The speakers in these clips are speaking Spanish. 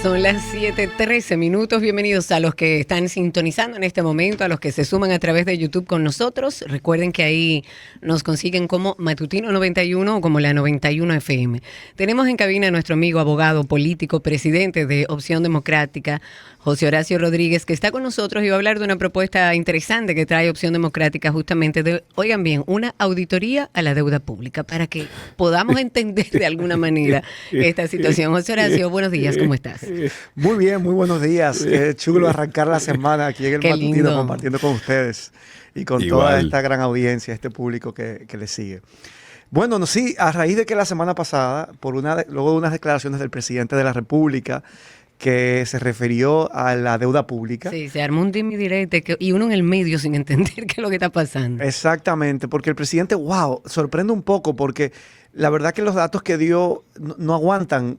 Son las 7:13. Bienvenidos a los que están sintonizando en este momento, a los que se suman a través de YouTube con nosotros. Recuerden que ahí nos consiguen como Matutino 91 o como la 91 FM. Tenemos en cabina a nuestro amigo abogado político, presidente de Opción Democrática, José Horacio Rodríguez, que está con nosotros y va a hablar de una propuesta interesante que trae Opción Democrática, justamente de, oigan bien, una auditoría a la deuda pública, para que podamos entender de alguna manera esta situación. José Horacio, buenos días, ¿cómo estás? Muy bien, muy buenos días. Qué chulo arrancar la semana aquí en el Matutino compartiendo con ustedes y con toda esta gran audiencia, este público que le sigue. Bueno, no, sí, a raíz de que la semana pasada, luego de unas declaraciones del presidente de la República, que se refirió a la deuda pública. Sí, se armó un dime directo y uno en el medio sin entender qué es lo que está pasando. Exactamente, porque el presidente, sorprende un poco porque la verdad que los datos que dio no aguantan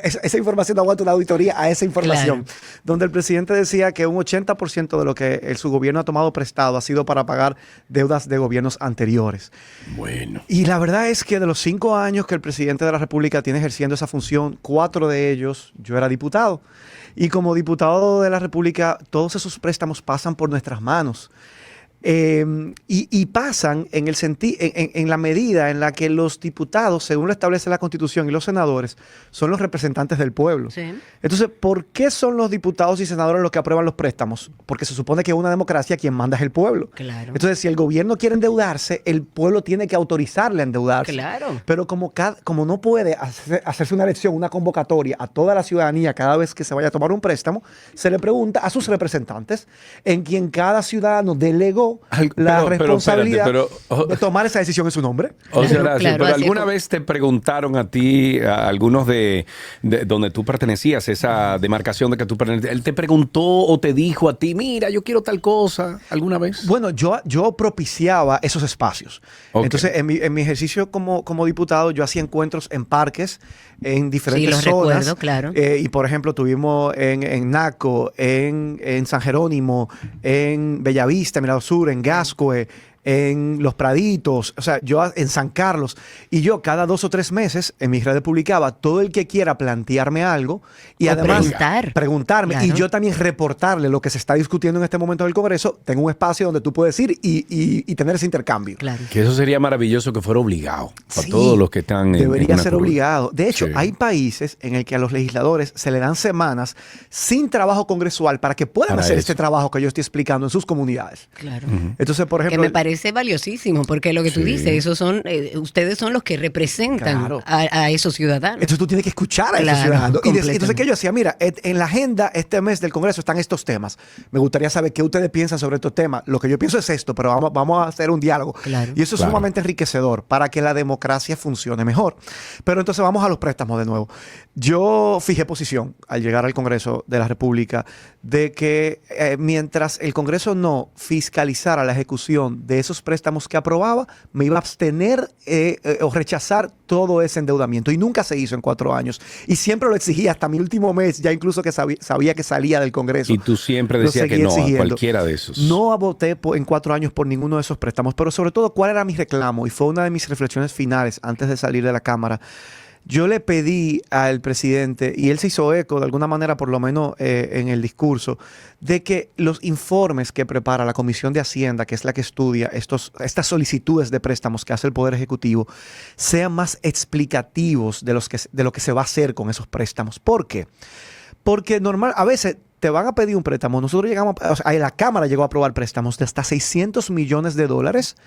esa información no aguanta una auditoría a esa información. Claro. Donde el presidente decía que un 80% de lo que su gobierno ha tomado prestado ha sido para pagar deudas de gobiernos anteriores. Bueno. Y la verdad es que de los 5 años que el presidente de la República tiene ejerciendo esa función, 4 de ellos yo era diputado. Y como diputado de la República, todos esos préstamos pasan por nuestras manos. Y pasan en la medida en la que los diputados, según lo establece la Constitución, y los senadores son los representantes del pueblo. Sí. Entonces, ¿por qué son los diputados y senadores los que aprueban los préstamos? Porque se supone que en una democracia quien manda es el pueblo. Claro. Entonces, si el gobierno quiere endeudarse, el pueblo tiene que autorizarle a endeudarse. Claro. Pero como no puede hacerse una elección, una convocatoria a toda la ciudadanía cada vez que se vaya a tomar un préstamo, se le pregunta a sus representantes, en quien cada ciudadano delegó la responsabilidad de tomar esa decisión en su nombre. O sea, claro, pero ¿alguna vez te preguntaron a ti, a algunos de donde tú pertenecías, esa demarcación de que tú pertenecías, él te preguntó o te dijo a ti, mira, yo quiero tal cosa, alguna vez? Bueno, yo propiciaba esos espacios. Okay. Entonces, en mi ejercicio como diputado, yo hacía encuentros en parques, en diferentes zonas. Recuerdo, claro. Y, por ejemplo, tuvimos en Naco, en San Jerónimo, en Bellavista, Mirador Sur, en Gascue, en Los Praditos, o sea, yo en San Carlos, y yo cada 2 o 3 meses en mis redes publicaba todo el que quiera plantearme algo y además preguntarme, claro. Y yo también reportarle lo que se está discutiendo en este momento del Congreso. Tengo un espacio donde tú puedes ir y tener ese intercambio. Claro. Que eso sería maravilloso que fuera obligado para todos los que están debería ser obligado. De hecho, hay países en el que a los legisladores se le dan semanas sin trabajo congresual para que puedan hacer este trabajo que yo estoy explicando en sus comunidades. Claro. Entonces, por ejemplo, que me parece valiosísimo, porque lo que tú dices, esos son, ustedes son los que representan a esos ciudadanos. Entonces tú tienes que escuchar a esos ciudadanos. Y entonces, ¿qué yo hacía? Mira, en la agenda este mes del Congreso están estos temas. Me gustaría saber qué ustedes piensan sobre estos temas. Lo que yo pienso es esto, pero vamos a hacer un diálogo. Claro. Y eso es sumamente enriquecedor para que la democracia funcione mejor. Pero entonces vamos a los préstamos de nuevo. Yo fijé posición al llegar al Congreso de la República de que mientras el Congreso no fiscalizara la ejecución de esos préstamos que aprobaba, me iba a abstener o rechazar todo ese endeudamiento. Y nunca se hizo en 4 años. Y siempre lo exigía hasta mi último mes, ya incluso que sabía que salía del Congreso. Y tú siempre decías que no a cualquiera de esos. No voté en 4 años por ninguno de esos préstamos, pero sobre todo, ¿cuál era mi reclamo? Y fue una de mis reflexiones finales antes de salir de la Cámara. Yo le pedí al presidente, y él se hizo eco de alguna manera, por lo menos en el discurso, de que los informes que prepara la Comisión de Hacienda, que es la que estudia estas solicitudes de préstamos que hace el Poder Ejecutivo, sean más explicativos de lo que se va a hacer con esos préstamos. ¿Por qué? Porque a veces te van a pedir un préstamo. Nosotros la Cámara llegó a aprobar préstamos de hasta $600 millones.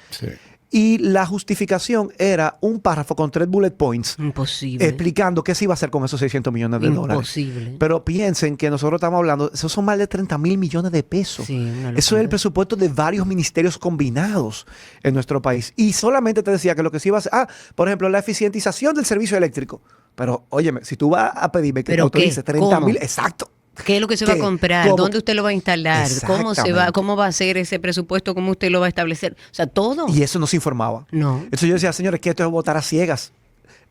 Sí. Y la justificación era un párrafo con 3 bullet points. Imposible. Explicando qué se iba a hacer con esos $600 millones. Imposible. Pero piensen que nosotros estamos hablando, esos son más de 30,000 millones de pesos. Sí, eso es el presupuesto de varios ministerios combinados en nuestro país. Y solamente te decía que lo que se iba a hacer, por ejemplo, la eficientización del servicio eléctrico. Pero, óyeme, si tú vas a pedirme que te autorice 30,000, exacto. ¿Qué es lo que se va a comprar? ¿Dónde usted lo va a instalar? ¿Cómo va a ser ese presupuesto? ¿Cómo usted lo va a establecer? O sea, todo. Y eso no se informaba. No. Entonces yo decía, señores, que esto es votar a ciegas.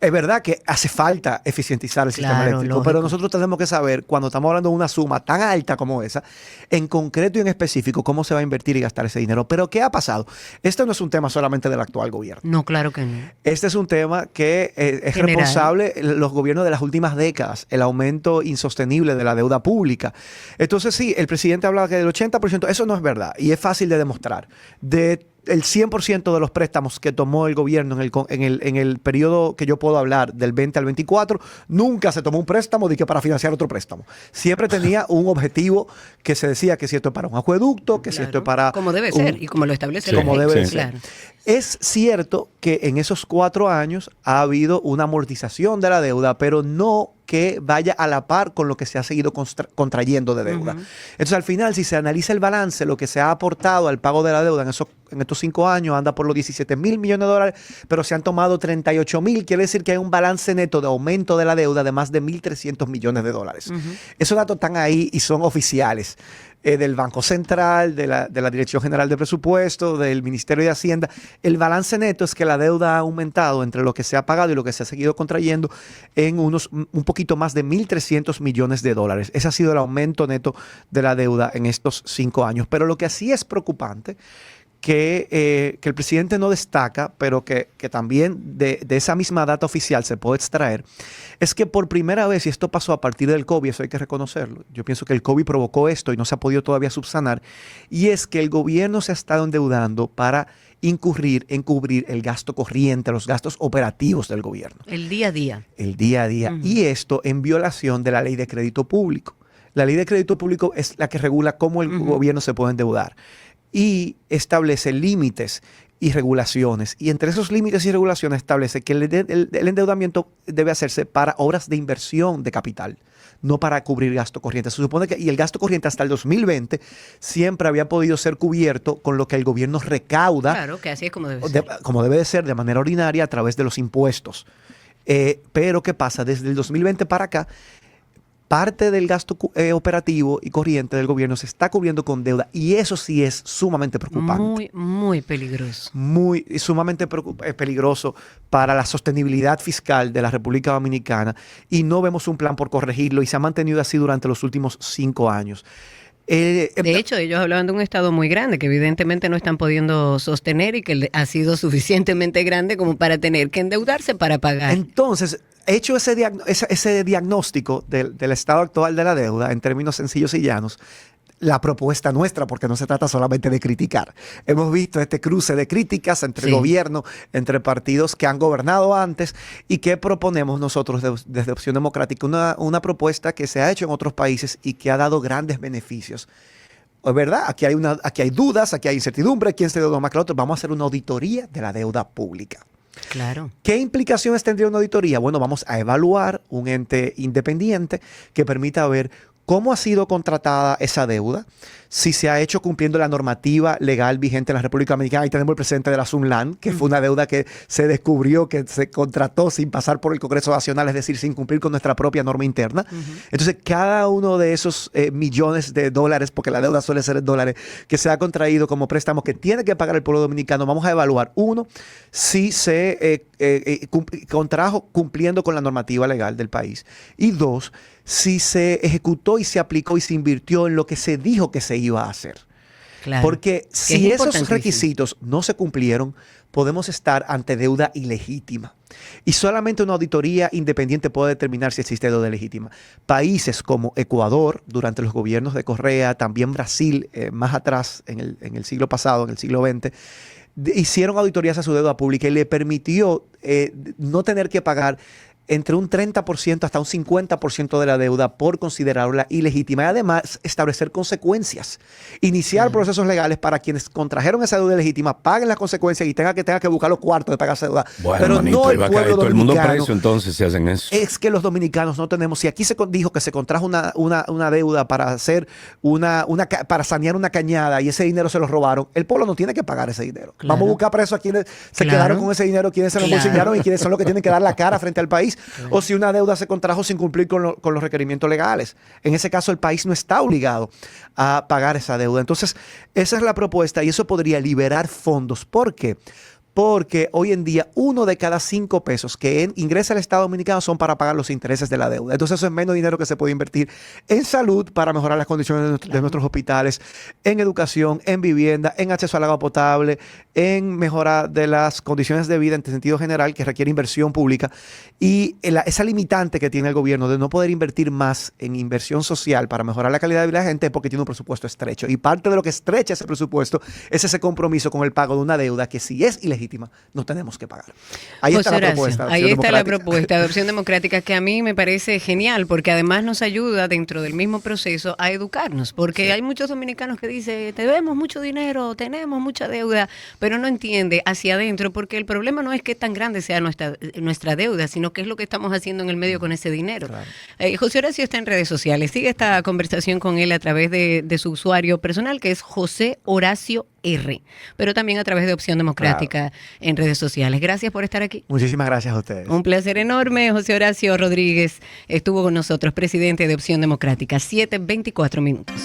Es verdad que hace falta eficientizar el sistema eléctrico, lógico. pero nosotros tenemos que saber, cuando estamos hablando de una suma tan alta como esa, en concreto y en específico, cómo se va a invertir y gastar ese dinero. Pero ¿qué ha pasado? Este no es un tema solamente del actual gobierno. No, claro que no. Este es un tema que es General. responsable los gobiernos de las últimas décadas, el aumento insostenible de la deuda pública. Entonces sí, el presidente hablaba que del 80%, eso no es verdad y es fácil de demostrar. El 100% de los préstamos que tomó el gobierno en el periodo que yo puedo hablar, del 20 al 24, nunca se tomó un préstamo de que para financiar otro préstamo. Siempre tenía un objetivo que se decía que si esto es para un acueducto, que si esto es para... Como debe ser y como lo establece como la ley. debe de ser. Claro. Es cierto que en esos 4 años ha habido una amortización de la deuda, pero no que vaya a la par con lo que se ha seguido contrayendo de deuda. Entonces, al final, si se analiza el balance, lo que se ha aportado al pago de la deuda en estos 5 años anda por los 17 mil millones de dólares, pero se han tomado 38 mil. Quiere decir que hay un balance neto de aumento de la deuda de más de 1.300 millones de dólares. Esos datos están ahí y son oficiales. Del Banco Central, de la Dirección General de Presupuesto, del Ministerio de Hacienda. El balance neto es que la deuda ha aumentado entre lo que se ha pagado y lo que se ha seguido contrayendo en un poquito más de 1.300 millones de dólares. Ese ha sido el aumento neto de la deuda en estos 5 años. Pero lo que sí es preocupante, que el presidente no destaca, pero que también de esa misma data oficial se puede extraer, es que por primera vez, y esto pasó a partir del COVID, eso hay que reconocerlo, yo pienso que el COVID provocó esto y no se ha podido todavía subsanar, y es que el gobierno se ha estado endeudando para incurrir en cubrir el gasto corriente, los gastos operativos del gobierno. El día a día. El día a día. Y esto en violación de la ley de crédito público. La ley de crédito público es la que regula cómo el gobierno se puede endeudar y establece límites y regulaciones. Y entre esos límites y regulaciones establece que el endeudamiento debe hacerse para obras de inversión de capital, no para cubrir gasto corriente. Se supone que, y el gasto corriente hasta el 2020 siempre había podido ser cubierto con lo que el gobierno recauda. Claro, que así es como debe ser. Como debe de ser, de manera ordinaria, a través de los impuestos. Pero ¿qué pasa? Desde el 2020 para acá, parte del gasto operativo y corriente del gobierno se está cubriendo con deuda, y eso sí es sumamente preocupante. Muy, muy peligroso. Sumamente peligroso para la sostenibilidad fiscal de la República Dominicana, y no vemos un plan por corregirlo, y se ha mantenido así durante los últimos 5 años. De hecho, ellos hablaban de un estado muy grande que evidentemente no están pudiendo sostener y que ha sido suficientemente grande como para tener que endeudarse para pagar. Entonces, hecho ese diagnóstico del estado actual de la deuda en términos sencillos y llanos, la propuesta nuestra, porque no se trata solamente de criticar. Hemos visto este cruce de críticas entre el gobierno, entre partidos que han gobernado antes, y que proponemos nosotros desde Opción Democrática una propuesta que se ha hecho en otros países y que ha dado grandes beneficios. Es verdad, aquí hay dudas, aquí hay incertidumbre, quién se deuda más que el otro. Vamos a hacer una auditoría de la deuda pública. Claro. ¿Qué implicaciones tendría una auditoría? Bueno, vamos a evaluar un ente independiente que permita ver cómo ha sido contratada esa deuda, si se ha hecho cumpliendo la normativa legal vigente en la República Dominicana. Ahí tenemos el precedente de la Sunlan, que fue una deuda que se descubrió que se contrató sin pasar por el Congreso Nacional, es decir, sin cumplir con nuestra propia norma interna. Entonces, cada uno de esos millones de dólares, porque la deuda suele ser en dólares, que se ha contraído como préstamo que tiene que pagar el pueblo dominicano, vamos a evaluar, uno, si se contrajo cumpliendo con la normativa legal del país, y dos, si se ejecutó y se aplicó y se invirtió en lo que se dijo que se iba a hacer. Claro. Porque si esos requisitos no se cumplieron, podemos estar ante deuda ilegítima. Y solamente una auditoría independiente puede determinar si existe deuda ilegítima. Países como Ecuador, durante los gobiernos de Correa, también Brasil, más atrás, en el siglo pasado, en el siglo XX, hicieron auditorías a su deuda pública y le permitió no tener que pagar entre un 30% hasta un 50% de la deuda por considerarla ilegítima, y además establecer consecuencias, iniciar procesos legales para quienes contrajeron esa deuda ilegítima, paguen las consecuencias y tenga que buscar los cuartos de pagar esa deuda. Bueno, pero manito, no el va a caer pueblo todo el mundo dominicano. preso entonces si hacen eso. Es que los dominicanos no tenemos, si aquí se dijo que se contrajo una deuda para hacer para sanear una cañada y ese dinero se lo robaron, el pueblo no tiene que pagar ese dinero. Claro. Vamos a buscar presos a quienes se quedaron con ese dinero, quienes se lo embolsillaron y quienes son los que tienen que dar la cara frente al país. Claro. O si una deuda se contrajo sin cumplir con los requerimientos legales. En ese caso, el país no está obligado a pagar esa deuda. Entonces, esa es la propuesta, y eso podría liberar fondos. ¿Por qué? porque hoy en día 1 de cada 5 pesos que ingresa al Estado Dominicano son para pagar los intereses de la deuda. Entonces eso es menos dinero que se puede invertir en salud para mejorar las condiciones de nuestros hospitales, en educación, en vivienda, en acceso al agua potable, en mejora de las condiciones de vida en sentido general que requiere inversión pública. Y esa limitante que tiene el gobierno de no poder invertir más en inversión social para mejorar la calidad de vida de la gente es porque tiene un presupuesto estrecho. Y parte de lo que estrecha ese presupuesto es ese compromiso con el pago de una deuda que si es ilegítima, no tenemos que pagar. Ahí José está la Horacio, propuesta. Ahí está la propuesta de Opción Democrática, que a mí me parece genial, porque además nos ayuda dentro del mismo proceso a educarnos, porque hay muchos dominicanos que dicen, debemos mucho dinero, tenemos mucha deuda, pero no entiende hacia adentro, porque el problema no es que tan grande sea nuestra deuda, sino qué es lo que estamos haciendo en el medio con ese dinero. Claro. José Horacio está en redes sociales, sigue esta conversación con él a través de su usuario personal, que es José Horacio R, pero también a través de Opción Democrática en redes sociales. Gracias por estar aquí. Muchísimas gracias a ustedes. Un placer enorme. José Horacio Rodríguez estuvo con nosotros, presidente de Opción Democrática. 7:24 minutos.